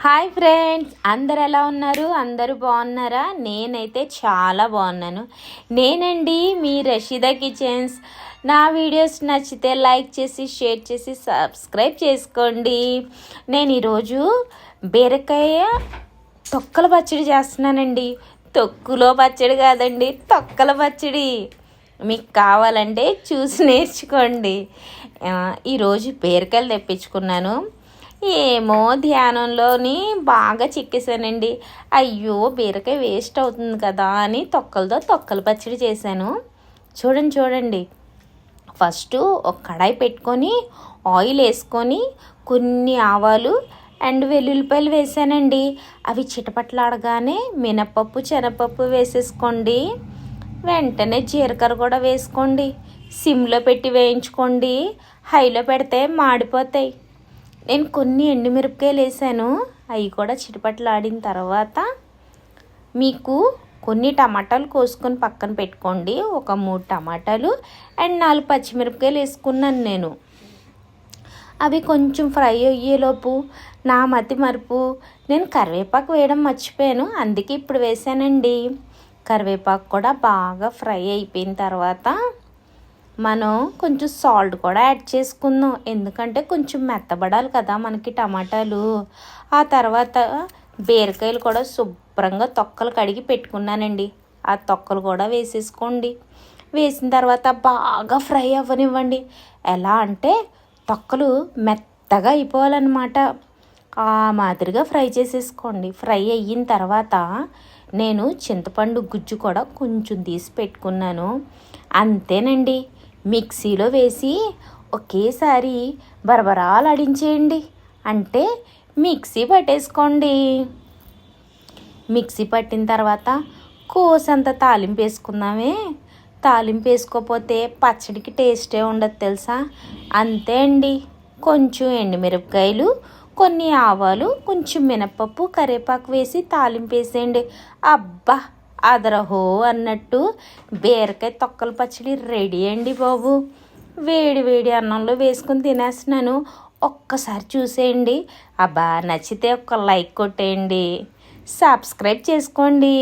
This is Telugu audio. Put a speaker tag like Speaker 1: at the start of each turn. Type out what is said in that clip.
Speaker 1: హాయ్ ఫ్రెండ్స్, అందరు ఎలా ఉన్నారు? అందరూ బాగున్నారా? నేనైతే చాలా బాగున్నాను. నేనండి మీ రషీదా కిచెన్స్. నా వీడియోస్ నచ్చితే లైక్ చేసి షేర్ చేసి సబ్స్క్రైబ్ చేసుకోండి. నేను ఈరోజు బీరకాయ తొక్కల పచ్చడి చేస్తున్నానండి. తొక్కులో పచ్చడి కాదండి, తొక్కల పచ్చడి. మీకు కావాలంటే చూసి నేర్చుకోండి. ఈరోజు బీరకాయలు తెప్పించుకున్నాను. ఏమో ధ్యానంలోని బాగా చిక్కేసానండి. అయ్యో బీరకాయ వేస్ట్ అవుతుంది కదా అని తొక్కలతో తొక్కల పచ్చడి చేశాను. చూడండి. ఫస్ట్ ఒక కడాయి పెట్టుకొని ఆయిల్ వేసుకొని కొన్ని ఆవాలు అండ్ వెల్లుల్లిపాయలు వేసానండి. అవి చిటపట్లాడగానే మినపప్పు శనగపప్పు వేసేసుకోండి. వెంటనే జీలకర్ర కూడా వేసుకోండి. సిమ్లో పెట్టి వేయించుకోండి. హైలో పెడితే మాడిపోతాయి. నేను కొన్ని ఎండుమిరపకాయలు వేసాను. అవి కూడా చిటపట్లాడిన తర్వాత మీకు కొన్ని టమాటాలు కోసుకొని పక్కన పెట్టుకోండి. ఒక 3 టమాటాలు అండ్ 4 పచ్చిమిరపకాయలు వేసుకున్నాను నేను. అవి కొంచెం ఫ్రై అయ్యేలోపు నా మతి మరుపు, నేను కరివేపాకు వేయడం మర్చిపోయాను, అందుకే ఇప్పుడు వేసానండి. కరివేపాకు కూడా బాగా ఫ్రై అయిపోయిన తర్వాత మనం కొంచెం సాల్ట్ కూడా యాడ్ చేసుకుందాం. ఎందుకంటే కొంచెం మెత్తబడాలి కదా మనకి టమాటాలు. ఆ తర్వాత బీరకాయలు కూడా శుభ్రంగా తొక్కలు కడిగి పెట్టుకున్నానండి. ఆ తొక్కలు కూడా వేసేసుకోండి. వేసిన తర్వాత బాగా ఫ్రై అవ్వనివ్వండి. ఎలా అంటే తొక్కలు మెత్తగా అయిపోవాలన్నమాట. ఆ మాదిరిగా ఫ్రై చేసేసుకోండి. ఫ్రై అయిన తర్వాత నేను చింతపండు గుజ్జు కూడా కొంచెం తీసి పెట్టుకున్నాను. అంతేనండి. మిక్సీలో వేసి ఒకేసారి బరబరాలాడించేయండి. అంటే మిక్సీ పట్టేసుకోండి. మిక్సీ పట్టిన తర్వాత కోసంత తాలింపు వేసుకుందామే. తాలింపు వేసుకోకపోతే పచ్చడికి టేస్టే ఉండదు తెలుసా. అంతే అండి. కొంచెం ఎండుమిరపకాయలు, కొన్ని ఆవాలు, కొంచెం మినపప్పు, కరివేపాకు వేసి తాలింపు వేసేయండి. అబ్బా అదరహో అన్నట్టు బీరకాయ తొక్కల పచ్చడి రెడీ అండి బాబు. వేడి వేడి అన్నంలో వేసుకుని తినేస్తున్నాను. ఒక్కసారి చూసేయండి. అబ్బా నచ్చితే ఒక లైక్ కొట్టేయండి, సబ్స్క్రైబ్ చేసుకోండి.